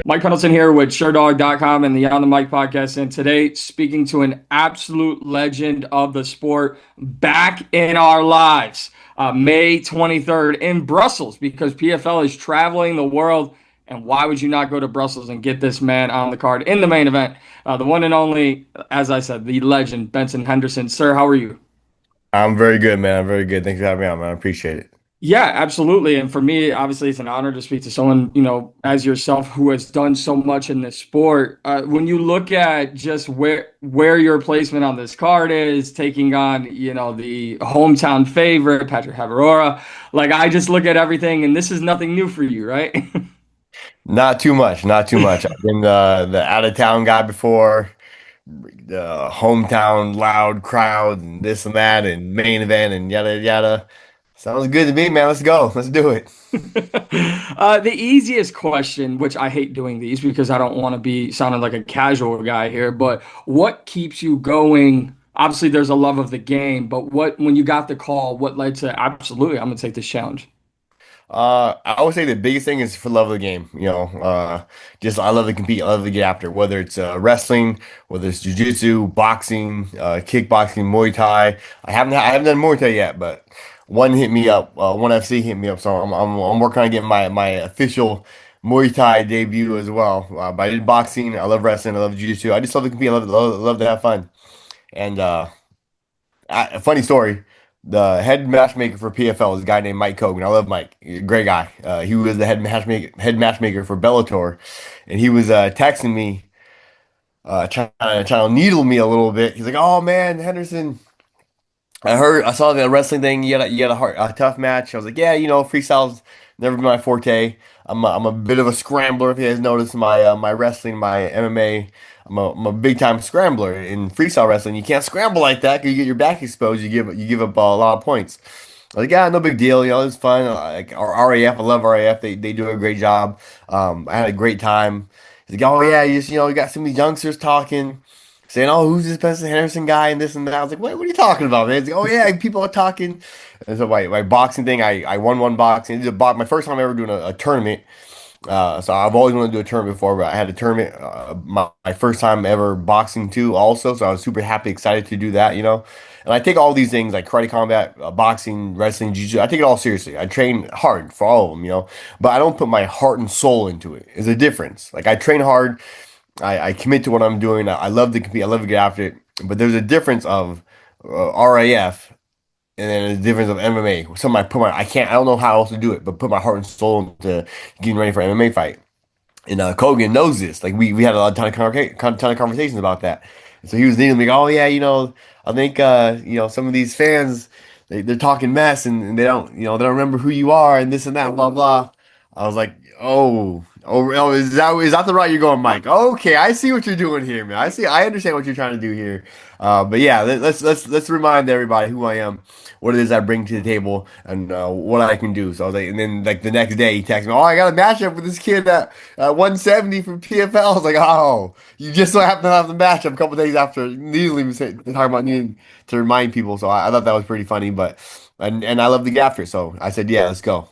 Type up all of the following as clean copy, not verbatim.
Mike Pendleton here with SureDog.com and the On the Mic podcast. And today, speaking to an absolute legend of the sport back in our lives, May 23rd in Brussels, because PFL is traveling the world. And why would you not go to Brussels and get this man on the card in the main event? The one and only, as I said, the legend, Benson Henderson. Sir, how are you? I'm very good, man. I'm very good. Thanks for having me on, man. I appreciate it. Yeah, absolutely. And for me, obviously, it's an honor to speak to someone, as yourself who has done so much in this sport. When you look at just where your placement on this card is, taking on, the hometown favorite, Patrick Haverora, like I just look at everything, and this is nothing new for you, right? Not too much, not too much. I've been the out of town guy before, the hometown loud crowd and this and that and main event and yada yada. Sounds good to me, man. Let's go. Let's do it. The easiest question, which I hate doing these because I don't want to be sounding like a casual guy here, but what keeps you going? Obviously, there's a love of the game, but when you got the call, what led to absolutely, I'm gonna take this challenge. I would say the biggest thing is for love of the game. Just I love to compete. I love to get after. Whether it's wrestling, whether it's jujitsu, boxing, kickboxing, Muay Thai. I haven't done Muay Thai yet, but one hit me up. One FC hit me up. So I'm working on getting my official Muay Thai debut as well. But I did boxing. I love wrestling. I love jujitsu. I just love to compete. I love to have fun. And a funny story. The head matchmaker for PFL is a guy named Mike Kogan. I love Mike. Great guy. He was the head matchmaker for Bellator, and he was texting me, trying to needle me a little bit. He's like, "Oh man, Henderson, I saw the wrestling thing. You had a tough match." I was like, "Yeah, freestyle's never been my forte. I'm a bit of a scrambler. If you guys notice my wrestling, my MMA, I'm a big time scrambler in freestyle wrestling. You can't scramble like that because you get your back exposed. You give up a lot of points." I was like, yeah, no big deal. It's fun. Like our RAF, I love RAF. They do a great job. I had a great time. He's like, oh yeah, you got some of these youngsters talking, saying, "Oh, who's this Benson Henderson guy?" and this and that. I was like, what are you talking about, man? He's like, "Oh yeah, people are talking." And so my boxing thing, I won one boxing. This is my first time ever doing a tournament. So I've always wanted to do a tournament before, but I had a tournament, my first time ever boxing too, also. So I was super happy, excited to do that. And I take all these things like karate combat, boxing, wrestling, jiu-jitsu. I take it all seriously. I train hard for all of them. But I don't put my heart and soul into it. There's a difference. Like I train hard, I commit to what I'm doing. I love to compete. I love to get after it. But there's a difference of RAF and then the difference of MMA. Some I don't know how else to do it, but put my heart and soul into getting ready for an MMA fight. And Kogan knows this. Like we had ton of conversations about that. And so he was needing me, oh yeah, I think some of these fans they're talking mess and they don't remember who you are and this and that, blah blah. I was like, oh, is that the route you're going, Mike? Okay, I see what you're doing here, man. I understand what you're trying to do here. But yeah, let's remind everybody who I am, what it is I bring to the table, and what I can do. So I was like, and then like the next day he texted me, oh, I got a matchup with this kid at 170 from PFL. I was like, oh, you just so happen to have the matchup a couple days after immediately talking about needing to remind people. So I thought that was pretty funny, but and I love to get after it. So I said, yeah, let's go.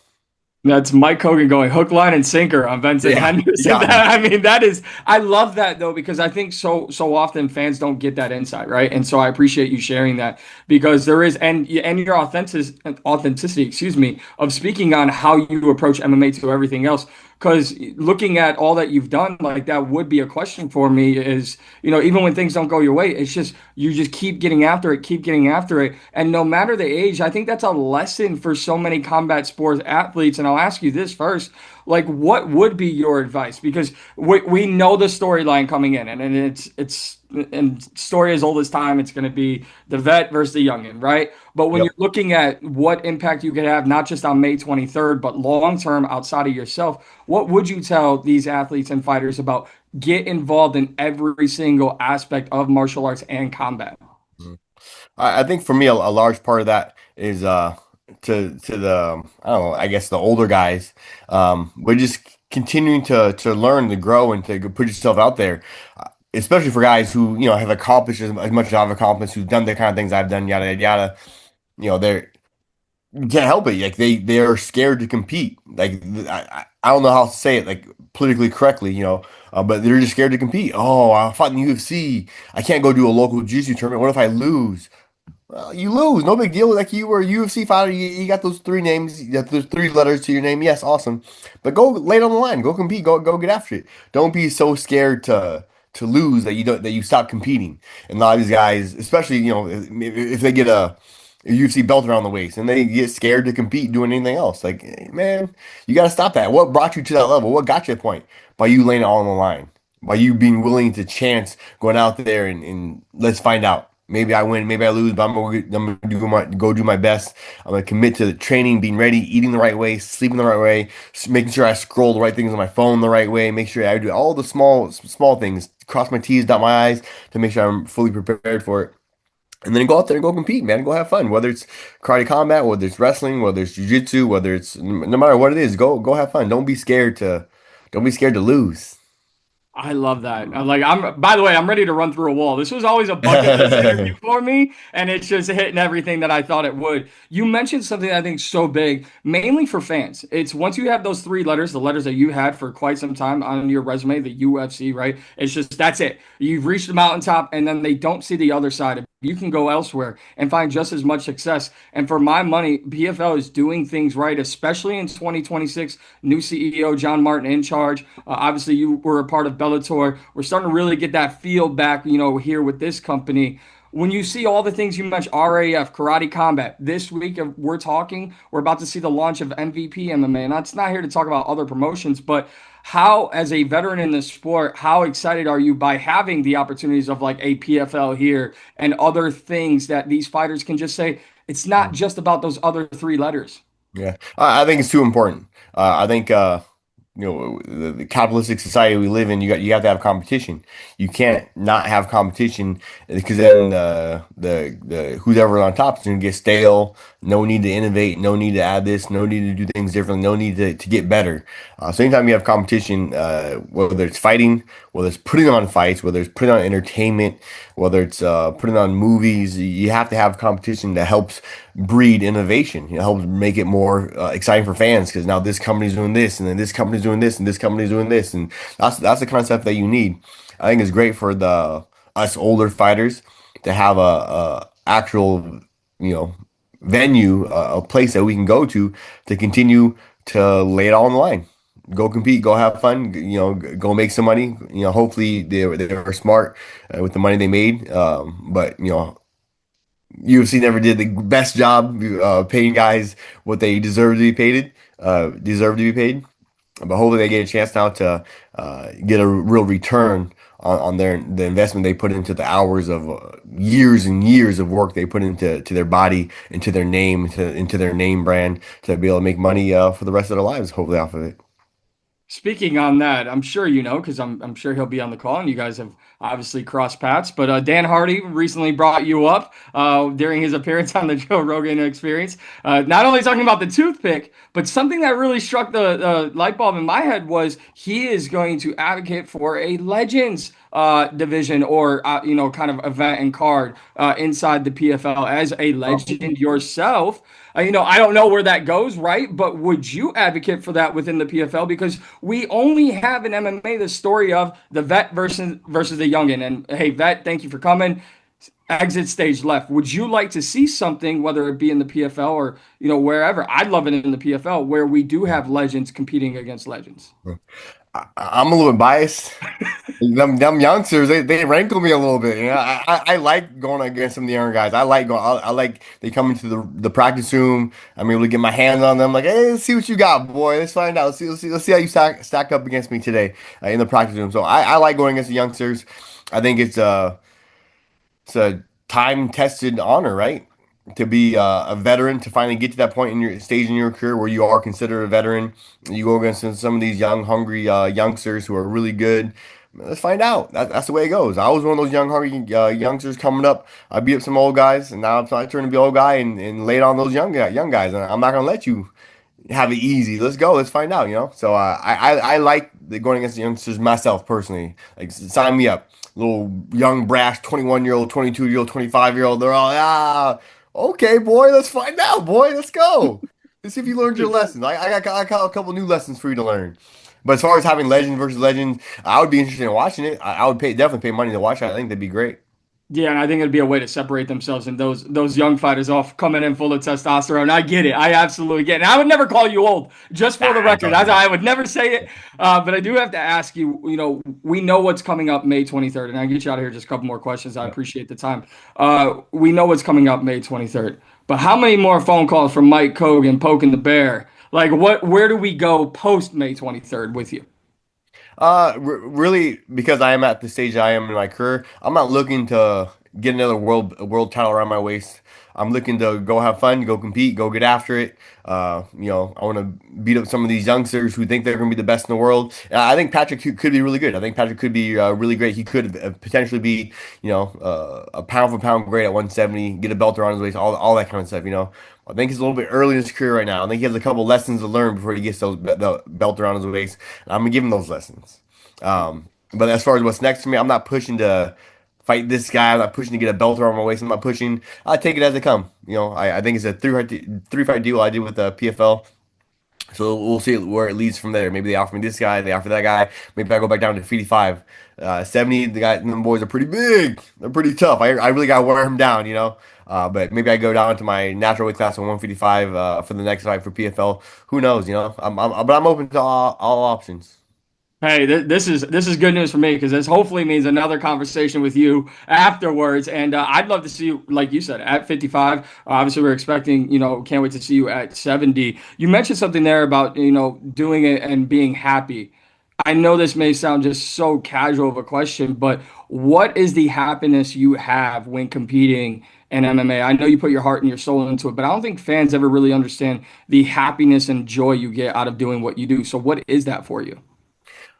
That's Mike Hogan going hook, line, and sinker on Benson Yeah, you Henderson. got me. I mean, I love that though, because I think so often fans don't get that insight, right? And so I appreciate you sharing that because there is, and your authenticity, excuse me, of speaking on how you approach MMA to everything else. Because looking at all that you've done, like that would be a question for me is, even when things don't go your way, it's just, you just keep getting after it, keep getting after it. And no matter the age, I think that's a lesson for so many combat sports athletes. And I'll ask you this first, like, what would be your advice? Because we know the storyline coming in, and it's and story as old as time. It's going to be the vet versus the youngin, right? But when Yep. you're looking at what impact you could have, not just on May 23rd, but long term outside of yourself, what would you tell these athletes and fighters about get involved in every single aspect of martial arts and combat? Mhm. I think for me, a large part of that is to the I don't know, I guess the older guys. We're just continuing to learn, to grow, and to put yourself out there. Especially for guys who have accomplished as much as I've accomplished, who've done the kind of things I've done, yada yada yada. They're You can't help it. Like they are scared to compete. Like I don't know how to say it like politically correctly, but they're just scared to compete. Oh, I fought in the UFC. I can't go do a local jiu-jitsu tournament. What if I lose? Well, you lose. No big deal. Like you were a UFC fighter. You got those three names. You got those three letters to your name. Yes, awesome. But go lay it on the line. Go compete. Go get after it. Don't be so scared to lose that you stop competing. And a lot of these guys, especially if they get a UFC belt around the waist and they get scared to compete doing anything else. Like, man, you got to stop that. What brought you to that level? What got you to that point? By you laying it all on the line. By you being willing to chance going out there and let's find out. Maybe I win, maybe I lose, but I'm gonna do my best. I'm gonna commit to training, being ready, eating the right way, sleeping the right way, making sure I scroll the right things on my phone the right way, make sure I do all the small things, cross my T's, dot my I's to make sure I'm fully prepared for it. And then go out there and go compete, man. Go have fun. Whether it's karate combat, whether it's wrestling, whether it's jujitsu, whether it's no matter what it is, go have fun. Don't be scared to lose. I love that. By the way, I'm ready to run through a wall. This was always a bucket list interview for me, and it's just hitting everything that I thought it would. You mentioned something that I think is so big, mainly for fans. It's once you have those three letters, the letters that you had for quite some time on your resume, the UFC, right? It's just that's it. You've reached the mountaintop, and then they don't see the other side. You can go elsewhere and find just as much success. And for my money, PFL is doing things right, especially in 2026. New CEO John Martin in charge. Obviously, you were a part of Bellator. We're starting to really get that feel back, here with this company. When you see all the things you mentioned, RAF, Karate Combat, this week we're about to see the launch of MVP MMA. And that's not here to talk about other promotions, but how, as a veteran in the sport, how excited are you by having the opportunities of like a PFL here and other things that these fighters can just say, it's not just about those other three letters? Yeah, I think it's too important. I think the capitalistic society we live in, you have to have competition. You can't not have competition because then the who's ever on top is going to get stale. No need to innovate. No need to add this. No need to do things differently. No need to get better. So anytime you have competition, whether it's fighting, whether it's putting on fights, whether it's putting on entertainment, whether it's putting on movies, you have to have competition that helps breed innovation. It helps make it more exciting for fans because now this company's doing this, and then this company's doing this, and this company's doing this, and that's the concept that you need. I think it's great for the us older fighters to have a actual you know venue, a place that we can go to continue to lay it all on the line. Go compete, go have fun, go make some money. Hopefully they were smart with the money they made. But UFC never did the best job paying guys what they deserve to be paid. But hopefully they get a chance now to get a real return on the investment they put into the hours of years and years of work they put into their body, into their name, into their name brand to be able to make money for the rest of their lives, hopefully off of it. Speaking on that, I'm sure you know because I'm sure he'll be on the call, and you guys have obviously crossed paths. But Dan Hardy recently brought you up during his appearance on the Joe Rogan Experience. Not only talking about the toothpick, but something that really struck the light bulb in my head was he is going to advocate for a Legends division or kind of event and card inside the PFL as a legend yourself. I don't know where that goes, right? But would you advocate for that within the PFL? Because we only have in MMA the story of the vet versus the youngin. And hey, vet, thank you for coming. Exit stage left. Would you like to see something, whether it be in the PFL or wherever? I'd love it in the PFL where we do have legends competing against legends. I'm a little bit biased. Them youngsters, they rankle me a little bit. I like going against some of the younger guys. I like they come into the practice room. I'm able to get my hands on them. Like, hey, let's see what you got, boy. Let's find out. Let's see how you stack up against me today in the practice room. So I like going against the youngsters. I think it's a time tested honor, right? To be a veteran, to finally get to that point in your stage in your career where you are considered a veteran. You go against some of these young, hungry youngsters who are really good. Let's find out. That's the way it goes. I was one of those young, hungry youngsters coming up. I beat up some old guys, and now I'm trying to be old guy and lay it on those young guys. And I'm not gonna let you have it easy. Let's go. Let's find out. So I like going against the youngsters myself personally. Like sign me up. Little young brash 21-year-old, 22-year-old, 25-year-old. They're all Okay, boy, let's find out, boy. Let's go. Let's see if you learned your lessons. I got a couple new lessons for you to learn. But as far as having legend versus legend, I would be interested in watching it. I would definitely pay money to watch it. I think that'd be great. Yeah, and I think it'd be a way to separate themselves and those young fighters off coming in full of testosterone. I get it. I absolutely get it. And I would never call you old, just for the Ah, record. don't. I would never say it. But I do have to ask you, we know what's coming up May 23rd, and I get you out of here just a couple more questions. I appreciate the time. We know what's coming up May 23rd. But how many more phone calls from Mike Kogan poking the bear? Like where do we go post May 23rd with you? Really, because I am at the stage I am in my career, I'm not looking to get another world title around my waist. I'm looking to go have fun, go compete, go get after it. I want to beat up some of these youngsters who think they're going to be the best in the world. I think Patrick could be really good. I think Patrick could be really great. He could potentially be, a pound for pound great at 170, get a belt around his waist, all that kind of stuff. I think he's a little bit early in his career right now. I think he has a couple lessons to learn before he gets the belt around his waist. And I'm gonna give him those lessons. But as far as what's next for me, I'm not pushing to fight this guy. I'm not pushing to get a belt around my waist. I'm not pushing. I take it as they come. I think it's a three fight deal I did with the PFL. So we'll see where it leads from there. Maybe they offer me this guy, they offer that guy. Maybe I go back down to 55. 70, the guys, them boys are pretty big. They're pretty tough. I really got to wear them down. But maybe I go down to my natural weight class of 155 for the next fight for PFL. Who knows, but I'm open to all options. Hey, this is good news for me because this hopefully means another conversation with you afterwards. And I'd love to see you, like you said, at 55. Obviously, we're expecting, can't wait to see you at 70. You mentioned something there about, doing it and being happy. I know this may sound just so casual of a question, but what is the happiness you have when competing in MMA? I know you put your heart and your soul into it, but I don't think fans ever really understand the happiness and joy you get out of doing what you do. So, what is that for you?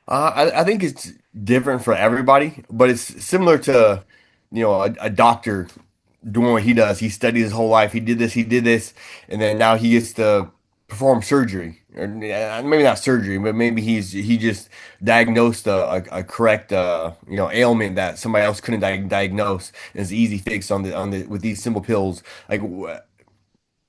I think it's different for everybody, but it's similar to, a doctor doing what he does. He studied his whole life. He did this, and then now he gets to perform surgery, or maybe not surgery, but maybe he just diagnosed a correct ailment that somebody else couldn't diagnose. And it's easy fix on the with these simple pills. Like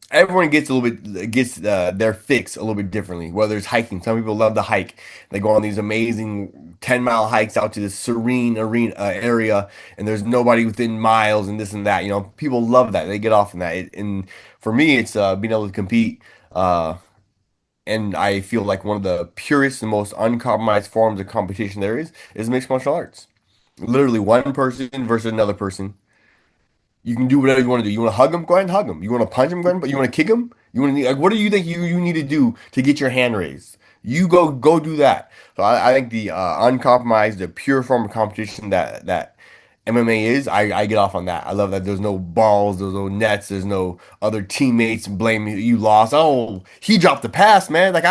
everyone gets their fix a little bit differently. Whether it's hiking, some people love to hike. They go on these amazing 10-mile hikes out to this serene arena area, and there's nobody within miles, and this and that. People love that. They get off in that. And for me, it's being able to compete. And I feel like one of the purest and most uncompromised forms of competition there is mixed martial arts. Literally one person versus another person. You can do whatever you want to do. You want to hug him? Go ahead and hug him. You want to punch him? Go ahead. But you want to kick him? You want to like what do you think you need to do to get your hand raised? You go do that. So I think the uncompromised, the pure form of competition that MMA is, I get off on that. I love that there's no balls, there's no nets, there's no other teammates blaming you lost. Oh, he dropped the pass, man. Like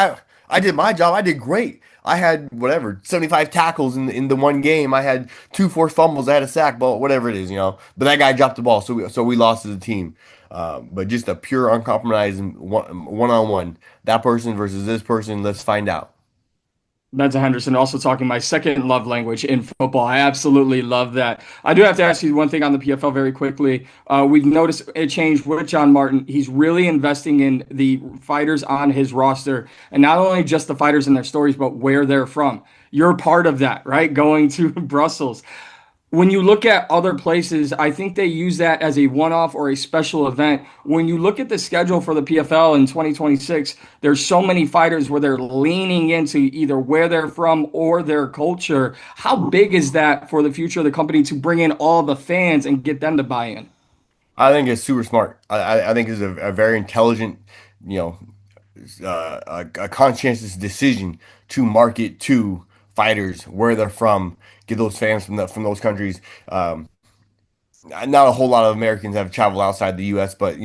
I did my job. I did great. I had whatever 75 tackles in the one game. I had two forced fumbles. I had a sack, but whatever it is. But that guy dropped the ball, so we lost as a team. But just a pure uncompromised one on one. That person versus this person. Let's find out. Benson Henderson also talking my second love language in football. I absolutely love that. I do have to ask you one thing on the PFL very quickly. We've noticed a change with John Martin. He's really investing in the fighters on his roster, and not only just the fighters and their stories, but where they're from. You're part of that, right? Going to Brussels. When you look at other places, I think they use that as a one-off or a special event. When you look at the schedule for the PFL in 2026, there's so many fighters where they're leaning into either where they're from or their culture. How big is that for the future of the company to bring in all the fans and get them to buy in? I think it's super smart. I think it's a very intelligent, you know, a conscientious decision to market to fighters where they're from, get those fans from those countries. Not a whole lot of Americans have traveled outside the U.S., but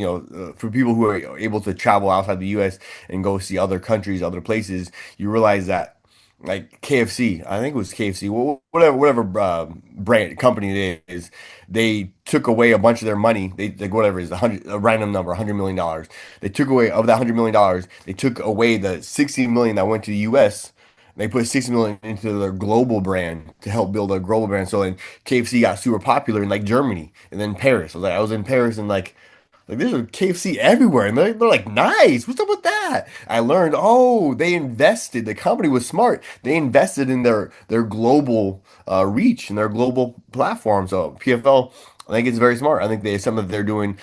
for people who are able to travel outside the U.S. and go see other countries, other places, you realize that like KFC, I think it was KFC, whatever brand company it is, they took away a bunch of their money. They like whatever it is a random number, $100 million. They took away of that $100 million. They took away the 60 million that went to the U.S. They put 60 million into their global brand to help build a global brand. So then KFC got super popular in like Germany and then Paris. I was in Paris in like Like there's a KFC everywhere, and they're like, nice. What's up with that? I learned, oh, they invested. The company was smart. They invested in their global reach and their global platform. So PFL, I think it's very smart. I think they something that they're doing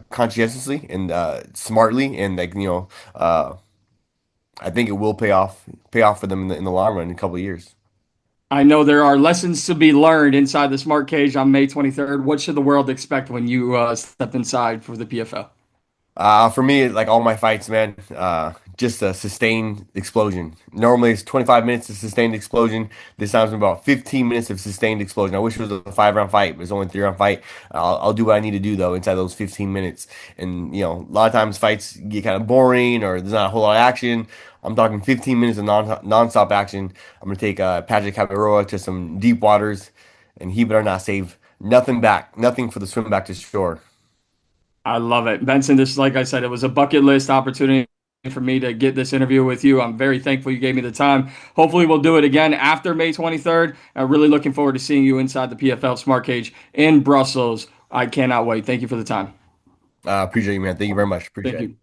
conscientiously and smartly, and like I think it will pay off for them in the long run in a couple of years. I know there are lessons to be learned inside the smart cage on May 23rd. What should the world expect when you step inside for the PFL? For me, like all my fights, man, just a sustained explosion. Normally, it's 25 minutes of sustained explosion. This time's been about 15 minutes of sustained explosion. I wish it was a 5 round fight, but it's only a 3 round fight. I'll do what I need to do though inside those 15 minutes. And you know, a lot of times fights get kind of boring or there's not a whole lot of action. I'm talking 15 minutes of non-stop action. I'm gonna take Patrick Cabaroa to some deep waters, and he better not save nothing back, nothing for the swim back to shore. I love it. Benson, this, like I said, it was a bucket list opportunity for me to get this interview with you. I'm very thankful you gave me the time. Hopefully, we'll do it again after May 23rd. I'm really looking forward to seeing you inside the PFL Smart Cage in Brussels. I cannot wait. Thank you for the time. Appreciate you, man. Thank you very much. Thank Appreciate it. you.